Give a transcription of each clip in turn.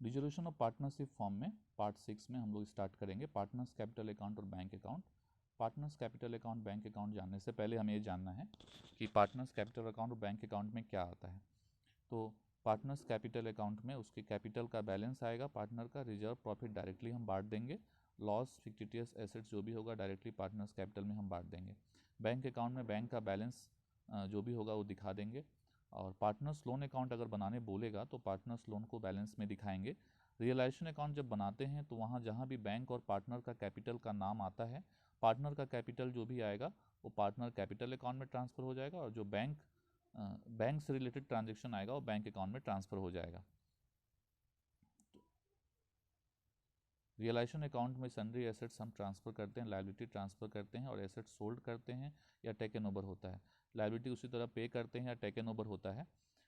Dissolution of partnership form में part 6 में हम लोग स्टार्ट करेंगे पार्टनर्स कैपिटल अकाउंट और bank account. Partners capital account bank account जानने से पहले हमें ये जानना है कि पार्टनर्स कैपिटल अकाउंट और बैंक अकाउंट में क्या आता है। तो पार्टनर्स कैपिटल अकाउंट में उसके कैपिटल का बैलेंस आएगा, पार्टनर का रिजर्व प्रॉफिट डायरेक्टली हम बांट देंगे, लॉस फिक्टिटियस एसेट्स जो भी होगा डायरेक्टली पार्टनर्स कैपिटल में हम बांट देंगे। बैंक अकाउंट में बैंक का बैलेंस जो भी होगा वो दिखा देंगे। और पार्टनर्स लोन अकाउंट अगर बनाने बोलेगा तो पार्टनर्स लोन को बैलेंस में दिखाएंगे। रियलाइजेशन अकाउंट जब बनाते हैं तो वहाँ जहाँ भी बैंक और पार्टनर का कैपिटल का नाम आता है, पार्टनर का कैपिटल जो भी आएगा वो पार्टनर कैपिटल अकाउंट में ट्रांसफ़र हो जाएगा, और जो बैंक से रिलेटेड ट्रांजेक्शन आएगा वो बैंक अकाउंट में ट्रांसफ़र हो जाएगा। रियलाइजेशन अकाउंट में सन्ड्री एसेट्स हम ट्रांसफ़र करते हैं, लायबिलिटी ट्रांसफ़र करते हैं, और एसेट्स सोल्ड करते हैं या टेकन ओवर होता है। लायबिलिटी उसी तरह पे करते हैं या टेकन ओवर होता है।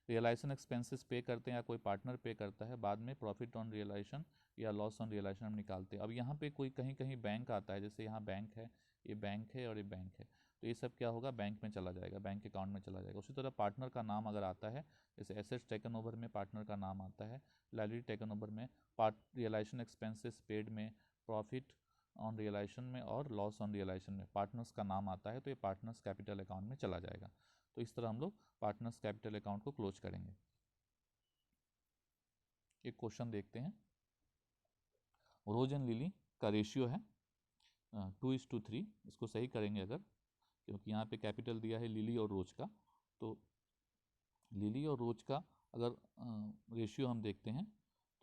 रियलाइजेशन एक्सपेंसेस पे करते हैं या कोई पार्टनर पे करता है, बाद में प्रॉफिट ऑन रियलाइजेशन या लॉस ऑन रियलाइजेशन हम निकालते हैं। अब यहाँ पे कोई कहीं कहीं बैंक आता है, जैसे यहाँ बैंक है, ये बैंक है और ये बैंक है, तो ये सब क्या होगा, बैंक में चला जाएगा, बैंक अकाउंट में चला जाएगा। उसी तरह पार्टनर का नाम अगर आता है, जैसे एसेट्स टेकन ओवर में पार्टनर का नाम आता है, लायबिलिटी टेकन ओवर में, रियलाइजेशन एक्सपेंसेस पेड में, प्रॉफिट ऑन रियलाइजेशन में और लॉस ऑन रियलाइजेशन में पार्टनर्स का नाम आता है, तो ये पार्टनर्स कैपिटल अकाउंट में चला जाएगा। तो इस तरह हम लोग पार्टनर्स कैपिटल अकाउंट को क्लोज करेंगे। एक क्वेश्चन देखते हैं। रोज एंड लिली का रेशियो है 2:3, इसको सही करेंगे अगर, क्योंकि यहाँ पे कैपिटल दिया है लिली और रोज का, तो लिली और रोज का अगर रेशियो हम देखते हैं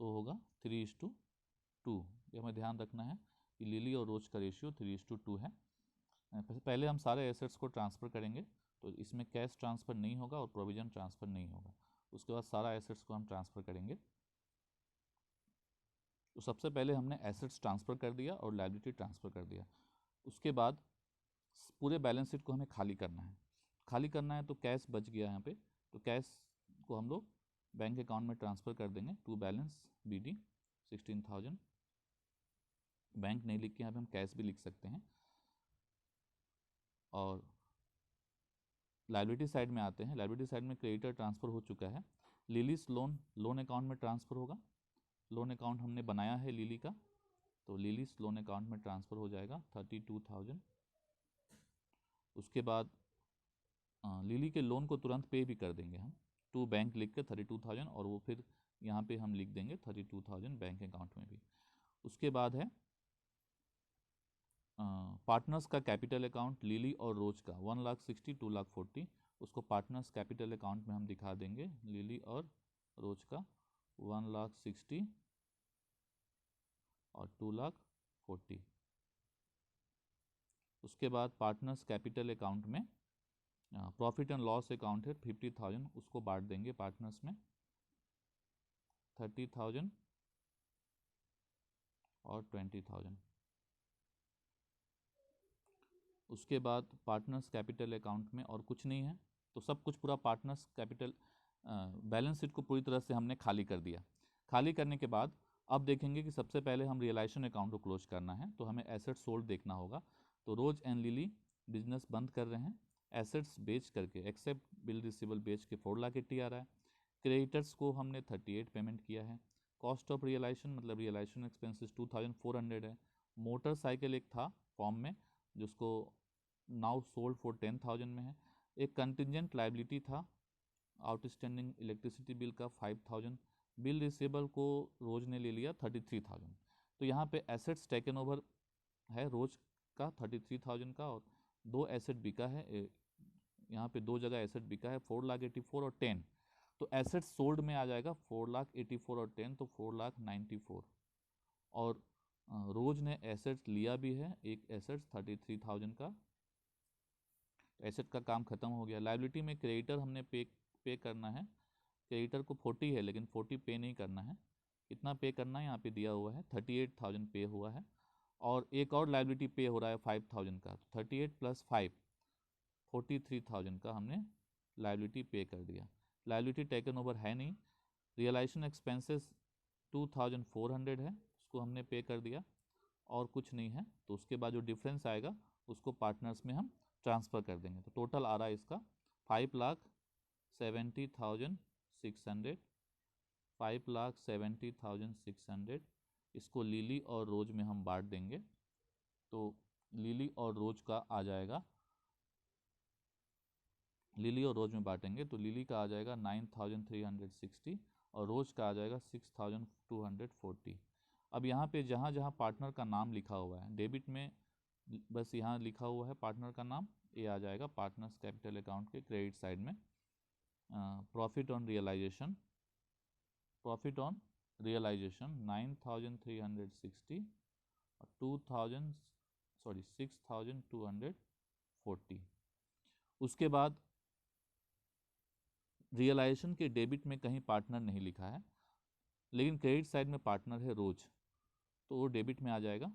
तो होगा 3:2। ये हमें ध्यान रखना है कि लिली और रोज का रेशियो 3:2 है। पहले हम सारे एसेट्स को ट्रांसफ़र करेंगे, तो इसमें कैश ट्रांसफ़र नहीं होगा और प्रोविजन ट्रांसफ़र नहीं होगा। उसके बाद सारा एसेट्स को हम ट्रांसफ़र करेंगे। तो सबसे पहले हमने एसेट्स ट्रांसफ़र कर दिया और लायबिलिटी ट्रांसफ़र कर दिया। उसके बाद पूरे बैलेंस शीट को हमें खाली करना है। खाली करना है तो कैश बच गया यहाँ पे, तो कैश को हम लोग बैंक अकाउंट में ट्रांसफ़र कर देंगे। टू बैलेंस BD 16,000, बैंक नहीं लिख के यहाँ पे हम कैश भी लिख सकते हैं। और लायबिलिटी साइड में आते हैं। लायबिलिटी साइड में क्रेडिटर ट्रांसफ़र हो चुका है। लिलीस लोन अकाउंट में ट्रांसफ़र होगा। लोन अकाउंट हमने बनाया है लिली का, तो लिलीस लोन अकाउंट में ट्रांसफ़र हो जाएगा 32,000। उसके बाद लिली के लोन को तुरंत पे भी कर देंगे हम, टू बैंक लिख के 32,000, और वो फिर यहाँ पे हम लिख देंगे 32,000 बैंक अकाउंट में भी। उसके बाद है पार्टनर्स का कैपिटल अकाउंट लिली और रोज का 1,60,000 2,40,000, उसको पार्टनर्स कैपिटल अकाउंट में हम दिखा देंगे। लिली और रोज का 1,60,000 और 2,40,000। उसके बाद पार्टनर्स कैपिटल अकाउंट में प्रॉफिट एंड लॉस अकाउंट है 50,000, उसको बांट देंगे पार्टनर्स में 30,000 और 20,000। उसके बाद पार्टनर्स कैपिटल अकाउंट में और कुछ नहीं है, तो सब कुछ पूरा पार्टनर्स कैपिटल बैलेंस शीट को पूरी तरह से हमने खाली कर दिया। खाली करने के बाद अब देखेंगे कि सबसे पहले हम रियलाइजेशन अकाउंट को क्लोज करना है, तो हमें एसेट सोल्ड देखना होगा। तो रोज एंड लिली बिजनेस बंद कर रहे हैं, एसेट्स बेच करके एक्सेप्ट बिल रिसीवेबल बेच के 4,80,000 आ रहा है। क्रेडिटर्स को हमने 38 पेमेंट किया है। कॉस्ट ऑफ रियलाइजेशन मतलब रियलाइजेशन एक्सपेंसेस 2,400 है। मोटरसाइकिल एक था फॉर्म में जिसको नाउ सोल्ड फॉर 10,000 में है। एक कंटिजेंट लाइबिलिटी था आउटस्टैंडिंग इलेक्ट्रिसिटी बिल का 5,000। बिल रिसीवेबल को रोज ने ले लिया 33,000। तो यहाँ पे एसेट्स टेकन ओवर है रोज का 33,000 का, और दो एसेट बिका है, यहाँ पे दो जगह एसेट बिका है 4,84,000 और 10। तो एसेट सोल्ड में आ जाएगा 4,84,000 और 10, तो 4,94,000। और रोज ने एसेट्स लिया भी है, एक एसेट्स 33,000 का, एसेट का काम खत्म हो गया। लायबिलिटी में क्रेडिटर हमने पे करना है, क्रेडिटर को 40 है लेकिन 40 पे नहीं करना है। कितना पे करना है यहाँ पे दिया हुआ है 38,000 पे हुआ है, और एक और लायबिलिटी पे हो रहा है 5,000 का, तो 38 + 5 43,000 का हमने लायबिलिटी पे कर दिया। लायबिलिटी टेकन ओवर है नहीं। रियलाइजेशन एक्सपेंसेस 2,400 है, उसको हमने पे कर दिया, और कुछ नहीं है। तो उसके बाद जो डिफरेंस आएगा उसको पार्टनर्स में हम ट्रांसफ़र कर देंगे। तो टोटल आ रहा है इसका 5,70,600 5,70,600, इसको लिली और रोज में हम बांट देंगे। तो लिली और रोज का आ जाएगा, लिली और रोज में बांटेंगे तो लिली का आ जाएगा 9,360 और रोज का आ जाएगा 6,240। अब यहाँ पे जहाँ जहाँ पार्टनर का नाम लिखा हुआ है, डेबिट में बस यहाँ लिखा हुआ है पार्टनर का नाम, ये आ जाएगा पार्टनर्स कैपिटल अकाउंट के क्रेडिट साइड में। Profit on realisation, profit on realisation 9,360 और 6,240। उसके बाद रियलाइजेशन के डेबिट में कहीं पार्टनर नहीं लिखा है, लेकिन क्रेडिट साइड में पार्टनर है रोज, तो वो डेबिट में आ जाएगा,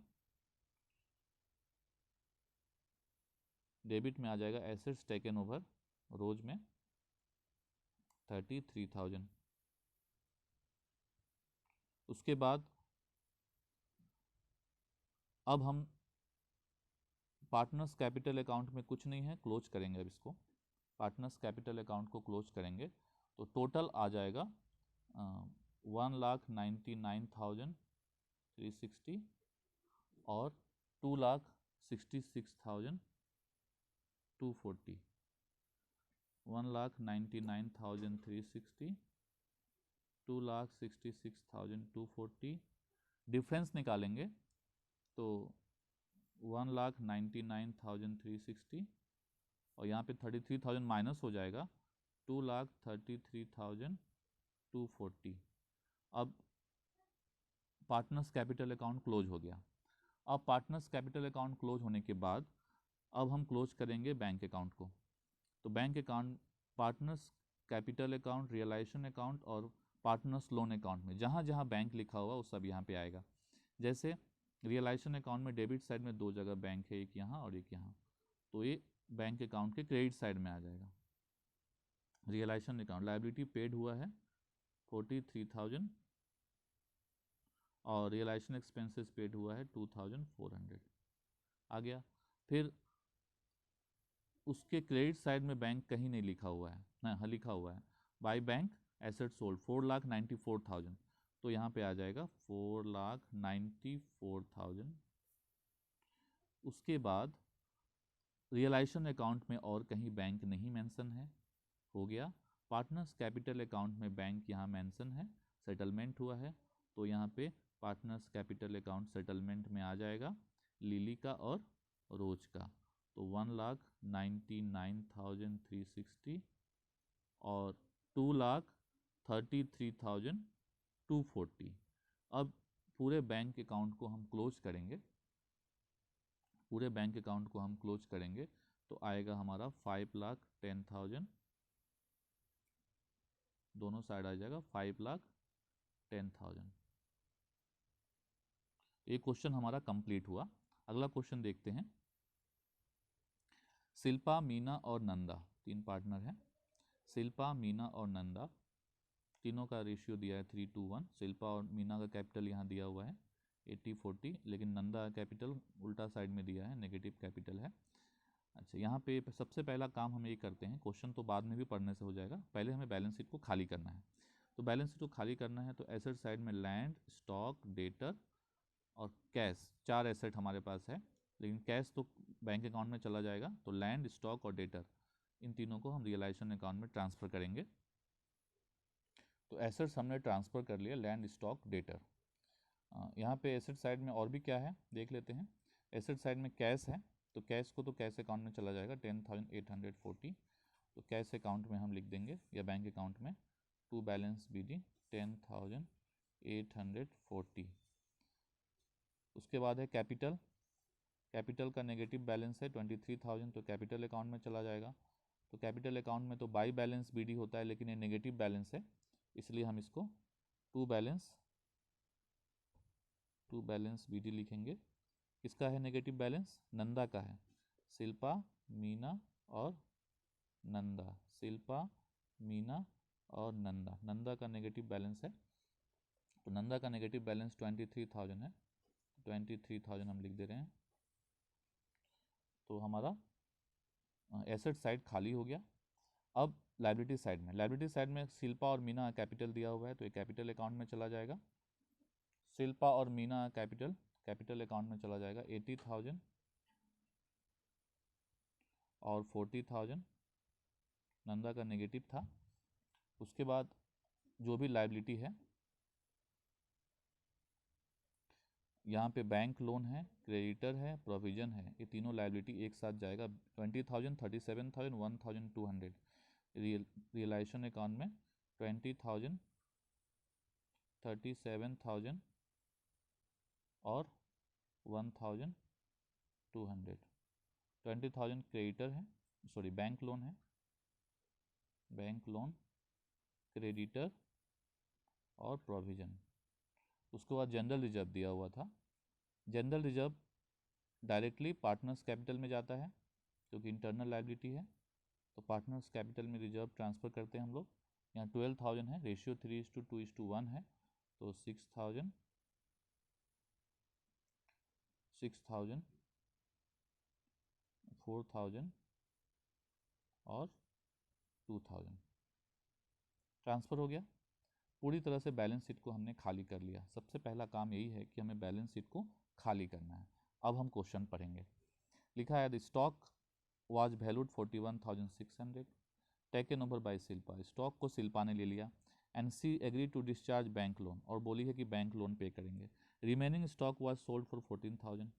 डेबिट में आ जाएगा एसेट्स टेकन ओवर रोज में 33,000। उसके बाद अब हम पार्टनर्स कैपिटल अकाउंट में कुछ नहीं है, क्लोज करेंगे। अब इसको पार्टनर्स कैपिटल अकाउंट को क्लोज करेंगे तो टोटल आ जाएगा 1,99,360 और 2,66,240। 1,99,360, 2,66,240। डिफरेंस निकालेंगे तो 1,99,360 और यहाँ पे 33,000 माइनस हो जाएगा, 2,33,240। अब पार्टनर्स कैपिटल अकाउंट क्लोज हो गया। अब पार्टनर्स कैपिटल अकाउंट क्लोज होने के बाद अब हम क्लोज करेंगे बैंक अकाउंट को। तो bank account, partners capital account, realisation account और पार्टनर्स लोन अकाउंट में जहाँ जहाँ बैंक लिखा हुआ वो सब यहाँ पे आएगा। जैसे रियलाइजेशन अकाउंट में डेबिट साइड में दो जगह बैंक है, एक यहाँ और एक यहाँ, तो ये बैंक अकाउंट के क्रेडिट साइड में आ जाएगा। रियलाइजेशन अकाउंट लायबिलिटी पेड हुआ है 43,000 और रियलाइजेशन एक्सपेंसेस पेड हुआ है 2,400 आ गया। फिर उसके क्रेडिट साइड में बैंक कहीं नहीं लिखा हुआ है ना, हाँ लिखा हुआ है बाय बैंक एसेट सोल्ड 4,94,000, तो यहाँ पे आ जाएगा 4,94,000। उसके बाद रियलाइजेशन अकाउंट में और कहीं बैंक नहीं मेंशन है, हो गया। पार्टनर्स कैपिटल अकाउंट में बैंक यहाँ मेंशन है, सेटलमेंट हुआ है, तो यहाँ पे पार्टनर्स कैपिटल अकाउंट सेटलमेंट में आ जाएगा लिली का और रोज का, तो 1,99,360 और 2,33,240। अब पूरे बैंक अकाउंट को हम क्लोज करेंगे, पूरे बैंक अकाउंट को हम क्लोज करेंगे तो आएगा हमारा 5,10,000, दोनों साइड आ जाएगा 5,10,000। ये क्वेश्चन हमारा कंप्लीट हुआ। अगला क्वेश्चन देखते हैं। शिल्पा, मीना और नंदा तीन पार्टनर हैं। शिल्पा, मीना और नंदा तीनों का रेशियो दिया है 3:1। शिल्पा और मीना का कैपिटल यहाँ दिया हुआ है 80-40, लेकिन नंदा का कैपिटल उल्टा साइड में दिया है, नेगेटिव कैपिटल है। अच्छा, यहाँ पे सबसे पहला काम हम ये करते हैं, क्वेश्चन तो बाद में भी पढ़ने से हो जाएगा, पहले हमें बैलेंस शीट को खाली करना है। तो बैलेंस शीट को खाली करना है तो एसेट साइड में लैंड, स्टॉक, डेटर और कैश, चार एसेट हमारे पास है, लेकिन कैश तो बैंक अकाउंट में चला जाएगा, तो लैंड, स्टॉक और डेटर इन तीनों को हम रियलाइजेशन अकाउंट में ट्रांसफ़र करेंगे। तो एसेट्स हमने ट्रांसफ़र कर लिया, लैंड, स्टॉक, डेटर। यहाँ पे एसेट साइड में और भी क्या है देख लेते हैं। एसेट साइड में कैश है, तो कैश को तो कैश अकाउंट में चला जाएगा 10,840, तो कैश अकाउंट में हम लिख देंगे या बैंक अकाउंट में टू बैलेंस BD 10,840। उसके बाद है कैपिटल, कैपिटल का नेगेटिव बैलेंस है 23,000, तो कैपिटल अकाउंट में चला जाएगा। तो कैपिटल अकाउंट में तो बाई बैलेंस BD होता है, लेकिन ये नेगेटिव बैलेंस है, इसलिए हम इसको टू बैलेंस BD लिखेंगे। किसका है नेगेटिव बैलेंस? नंदा का है। शिल्पा, मीना और नंदा, शिल्पा, मीना और नंदा, नंदा का नेगेटिव बैलेंस है, तो नंदा का नेगेटिव बैलेंस 23,000 है, 23,000 हम लिख दे रहे हैं। तो हमारा एसेट साइड खाली हो गया। अब लाइबिलिटी साइड में, लाइबिलिटी साइड में शिल्पा और मीना कैपिटल दिया हुआ है तो ये कैपिटल अकाउंट में चला जाएगा। शिल्पा और मीना कैपिटल अकाउंट में चला जाएगा 80,000 और 40,000 नंदा का नेगेटिव था। उसके बाद जो भी लाइबिलिटी है यहाँ पे बैंक लोन है, क्रेडिटर है, प्रोविजन है, ये तीनों लाइबिलिटी एक साथ जाएगा। 20,000, 37,000, 1,200 रियलाइजेशन अकाउंट में 20,000, 37,000 और 1,200। 20,000 क्रेडिटर है, सॉरी बैंक लोन है, बैंक लोन, क्रेडिटर और प्रोविजन। उसके बाद जनरल रिजर्व दिया हुआ था। General reserve directly partners capital में जाता है क्योंकि इंटरनल लाइबिलिटी है, तो पार्टनर्स कैपिटल में रिजर्व ट्रांसफ़र करते हैं हम लोग। यहाँ 12,000 है, रेशियो 3:2:1 है, तो 6,000, 6,000, 4,000 और 2,000 ट्रांसफ़र हो गया। पूरी तरह से बैलेंस शीट को हमने खाली कर लिया। सबसे पहला काम यही है कि हमें बैलेंस शीट को खाली करना है। अब हम क्वेश्चन पढ़ेंगे। लिखा है the stock was valued 41,600 taken over by Shilpa. Stock को शिल्पा ने ले लिया and she agree to discharge bank loan, और बोली है कि बैंक लोन पे करेंगे। Remaining stock was sold for 14,000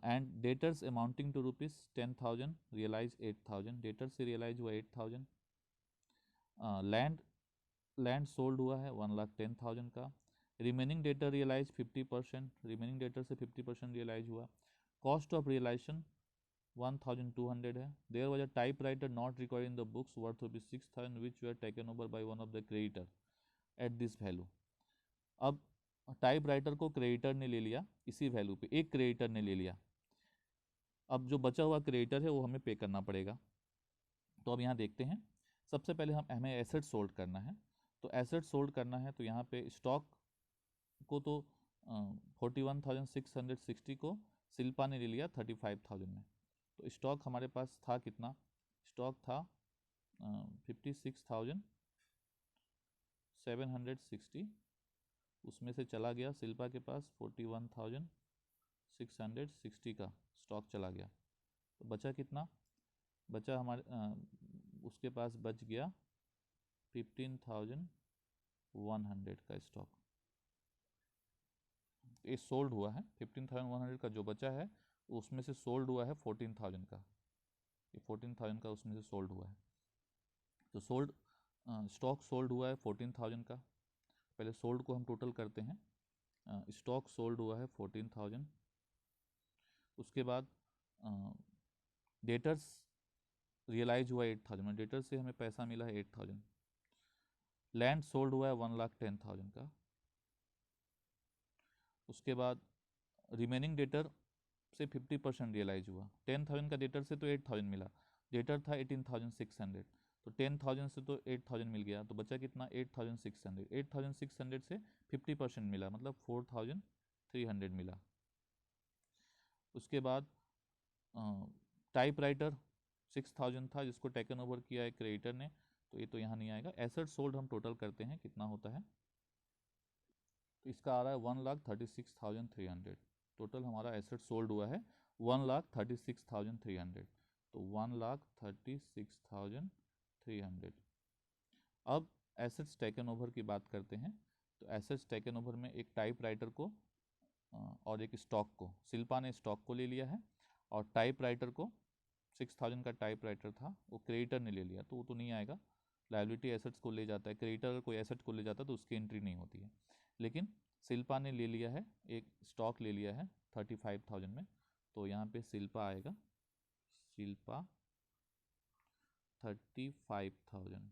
and debtors amounting to ₹10,000 realise 8,000। Debtors से रियलाइज हुआ 8,000। लैंड सोल्ड हुआ है 1,10,000 का। Remaining debtor realise 50%, remaining debtor से 50% रियलाइज हुआ। कॉस्ट ऑफ रियलाइजेशन 1,200 है। There was a typewriter not required in the books worth ₹6,000 which were taken over by one of the creditor at this value. अब typewriter को creditor ने ले लिया इसी value पे, एक क्रेडिटर ने ले लिया। अब जो बचा हुआ क्रेडिटर है वो हमें पे करना पड़ेगा। तो अब यहाँ देखते हैं, सबसे पहले हमें एसेट सोल्ड करना है। तो एसेट सोल्ड करना है तो यहाँ पे स्टॉक को तो 41,660 को शिल्पा ने ले लिया 35,000 में। तो स्टॉक हमारे पास था कितना? स्टॉक था 56,760, उसमें से चला गया शिल्पा के पास 41,660 का स्टॉक चला गया। तो बचा कितना? बचा हमारे उसके पास बच गया 15,100 का स्टॉक। ये सोल्ड हुआ है, 15,100 का जो बचा है उसमें से सोल्ड हुआ है 14,000 का, ये 14,000 का उसमें से सोल्ड हुआ है। तो सोल्ड स्टॉक सोल्ड हुआ है 14,000 का। पहले सोल्ड को हम टोटल करते हैं। स्टॉक सोल्ड हुआ है 14,000। उसके बाद डेटर्स रियलाइज हुआ 8,000, डेटर्स से हमें पैसा मिला है 8,000। लैंड सोल्ड हुआ है 1,10,000 का। उसके बाद रिमेनिंग डेटर से 50% रियलाइज हुआ। 10,000 का डेटर से तो 8,000 मिला, डेटर था 18,600, तो 10,000 से तो 8,000 मिल गया, तो बचा कितना? 8,600। 8,600 से 50% मिला मतलब 4,300 मिला। उसके बाद टाइप राइटर 6,000 था जिसको टेकन ओवर किया है क्रेडिटर ने, तो ये तो यहाँ नहीं आएगा। एसेट सोल्ड हम टोटल करते हैं कितना होता है, तो इसका आ रहा है 1,36,300। टोटल हमारा एसेट सोल्ड हुआ है 1,36,300, तो 1,36,300। अब एसेट्स टेकन ओवर की बात करते हैं। तो एसेट्स टेकन ओवर में एक टाइप राइटर को और एक स्टॉक को, शिल्पा ने स्टॉक को ले लिया है और टाइप राइटर को 6,000 का टाइप राइटर था वो क्रेडिटर ने ले लिया, तो वो तो नहीं आएगा। लायबिलिटी एसेट्स को ले जाता है, क्रेडिटर अगर कोई एसेट को ले जाता है तो उसकी एंट्री नहीं होती है। लेकिन शिल्पा ने ले लिया है, एक स्टॉक ले लिया है 35,000 में, तो यहाँ पे शिल्पा आएगा, शिल्पा 35,000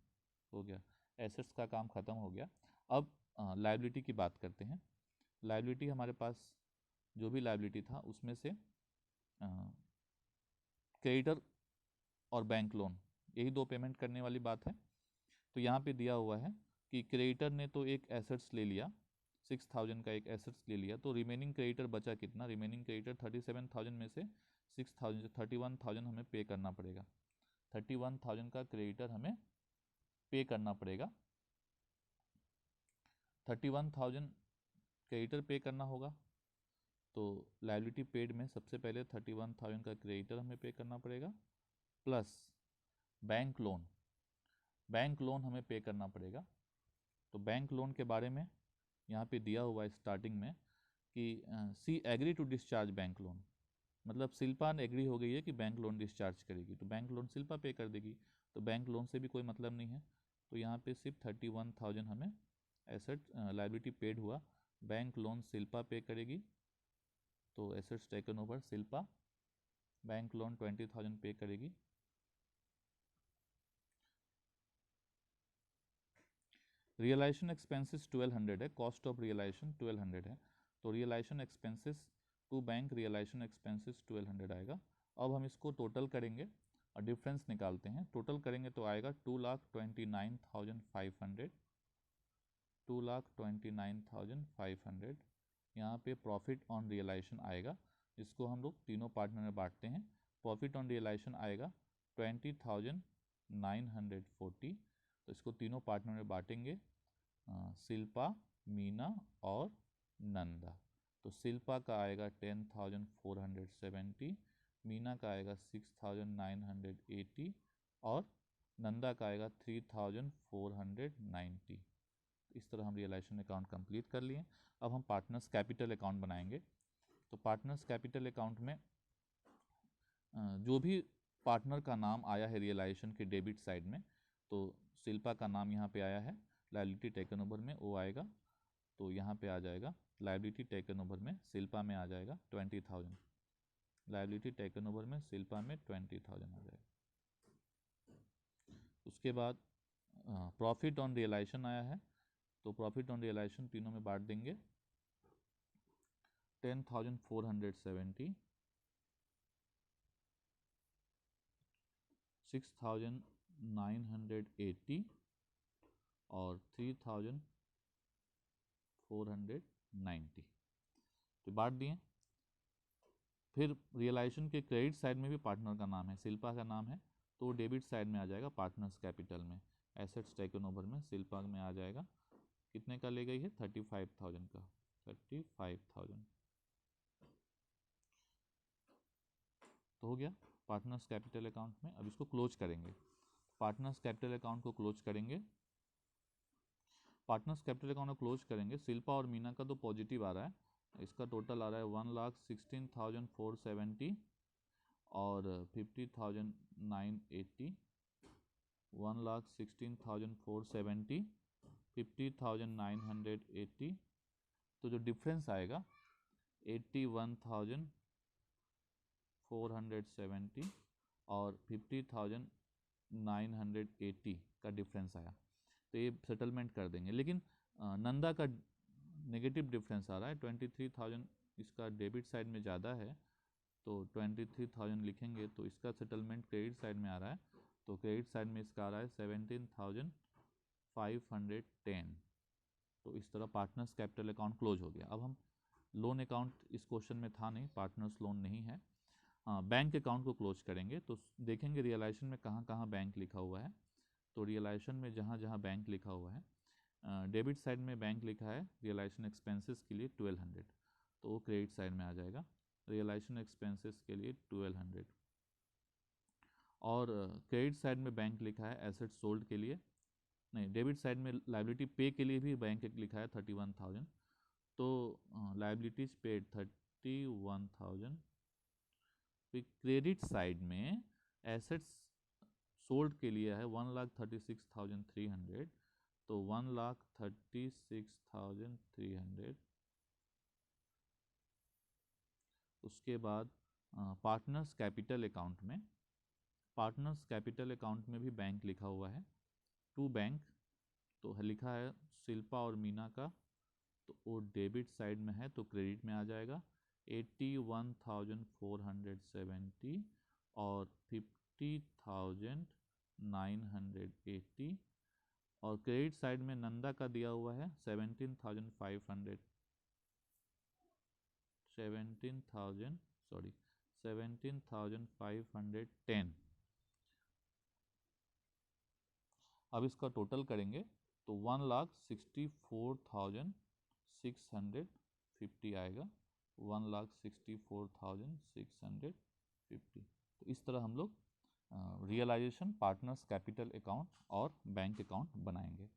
हो गया। एसेट्स का काम ख़त्म हो गया। अब लायबिलिटी की बात करते हैं। लायबिलिटी हमारे पास जो भी लायबिलिटी था उसमें से क्रेडिटर और बैंक लोन यही दो पेमेंट करने वाली बात है। तो यहाँ पे दिया हुआ है कि क्रेडिटर ने तो एक एसेट्स ले लिया, 6,000 का एक एसेट्स ले लिया, तो रिमेनिंग क्रेडिटर बचा कितना? रिमेनिंग क्रेडिटर 37,000 में से 6,000 31,000 हमें पे करना पड़ेगा। 31,000 का क्रेडिटर हमें पे करना पड़ेगा। 31,000 क्रेडिटर पे करना होगा, तो लायबिलिटी पेड में सबसे पहले 31,000 का क्रेडिटर हमें पे करना पड़ेगा, प्लस बैंक लोन हमें पे करना पड़ेगा। तो बैंक लोन के बारे में यहाँ पे दिया हुआ है स्टार्टिंग में कि she agree to discharge bank loan, मतलब शिल्पा ने एग्री हो गई है कि बैंक लोन डिस्चार्ज करेगी, तो बैंक लोन शिल्पा पे कर देगी, तो बैंक लोन से भी कोई मतलब नहीं है। तो यहाँ पे सिर्फ 31,000 हमें एसेट लायबिलिटी पेड हुआ, बैंक लोन शिल्पा पे करेगी, तो assets taken over Shilpa, bank loan 20,000 पे करेगी। रियलाइजेशन एक्सपेंसेस 1200 है, कॉस्ट ऑफ रियलाइजेशन 1200 है, तो realisation expenses to bank realisation expenses 1200 आएगा। अब हम इसको टोटल करेंगे और डिफरेंस निकालते हैं। टोटल करेंगे तो आएगा 2,29,500, 2,29,500। यहाँ पे प्रॉफिट ऑन रियलाइजेशन आएगा, जिसको हम लोग तीनों पार्टनर में बांटते हैं। प्रॉफिट ऑन रियलाइजेशन आएगा 20,940, तो इसको तीनों पार्टनर में बांटेंगे, शिल्पा, मीना और नंदा। तो शिल्पा का आएगा 10,470, मीना का आएगा 6,980 और नंदा का आएगा 3,490। इस तरह हम रियलाइजेशन अकाउंट कंप्लीट कर लिए। अब हम पार्टनर्स कैपिटल अकाउंट बनाएंगे। तो पार्टनर्स कैपिटल अकाउंट में जो भी पार्टनर का नाम आया है रियलाइजेशन के डेबिट साइड में, तो शिल्पा का नाम यहाँ पे आया है लायबिलिटी टेकन ओवर में, वो आएगा, तो यहाँ पे आ जाएगा लायबिलिटी टेकन ओवर में शिल्पा में आ जाएगा 20,000, लायबिलिटी टेकन ओवर में शिल्पा में 20,000 आ जाएगा। उसके बाद प्रॉफिट ऑन रियलाइजेशन आया है, तो प्रॉफिट ऑन रियलाइजेशन तीनों में बांट देंगे, 10,470, 6,980 और 3,490, तो बांट दिए। फिर रियलाइजेशन के क्रेडिट साइड में भी पार्टनर का नाम है, शिल्पा का नाम है, तो डेबिट साइड में आ जाएगा पार्टनर्स कैपिटल में, एसेट्स टेकन ओवर में शिल्पा में आ जाएगा। कितने का ले गई है? 35,000 का, 35,000, तो हो गया पार्टनर्स कैपिटल अकाउंट में। अब इसको क्लोज करेंगे, पार्टनर्स कैपिटल अकाउंट को क्लोज करेंगे। पार्टनर्स कैपिटल अकाउंट को क्लोज करेंगे, शिल्पा और मीना का तो पॉजिटिव आ रहा है, इसका टोटल आ रहा है 1,16,470 और 50,980, 1,16,470, 50,980, तो जो डिफरेंस आएगा 81,470 और 50,980 का डिफरेंस आया, तो ये सेटलमेंट कर देंगे। लेकिन नंदा का नेगेटिव डिफरेंस आ रहा है 23,000, इसका डेबिट साइड में ज़्यादा है, तो 23,000 लिखेंगे, तो इसका सेटलमेंट क्रेडिट साइड में आ रहा है, तो क्रेडिट साइड में इसका आ रहा है 17,510। तो इस तरह पार्टनर्स कैपिटल अकाउंट क्लोज हो गया। अब हम लोन अकाउंट इस क्वेश्चन में था नहीं, पार्टनर्स लोन नहीं है, बैंक अकाउंट को क्लोज करेंगे। तो देखेंगे रियलाइजेशन में कहाँ कहाँ बैंक लिखा हुआ है, तो रियलाइजेशन में जहाँ जहाँ बैंक लिखा हुआ है, डेबिट साइड में बैंक लिखा है रियलाइजेशन एक्सपेंसेस के लिए 1200, तो वो क्रेडिट साइड में आ जाएगा रियलाइजेशन एक्सपेंसेस के लिए 1200, और क्रेडिट साइड में बैंक लिखा है एसेट सोल्ड के लिए, नहीं डेबिट साइड में लायबिलिटी पे के लिए भी बैंक लिखा है 31,000, तो लायबिलिटीज पेड 31,000। क्रेडिट साइड में एसेट्स सोल्ड के लिए है 1,36,300, तो 1,36,300। उसके बाद पार्टनर्स कैपिटल अकाउंट में, पार्टनर्स कैपिटल अकाउंट में भी बैंक लिखा हुआ है, टू बैंक, तो लिखा है शिल्पा और मीना का, तो वो डेबिट साइड में है, तो क्रेडिट में आ जाएगा 81,470 और 50,980, और क्रेडिट साइड में नंदा का दिया हुआ है 17,500, 17,510, अब इसका टोटल करेंगे तो 1,64,650 आएगा, 1,64,650। तो इस तरह हम लोग रियलाइजेशन, पार्टनर्स कैपिटल अकाउंट और बैंक अकाउंट बनाएंगे।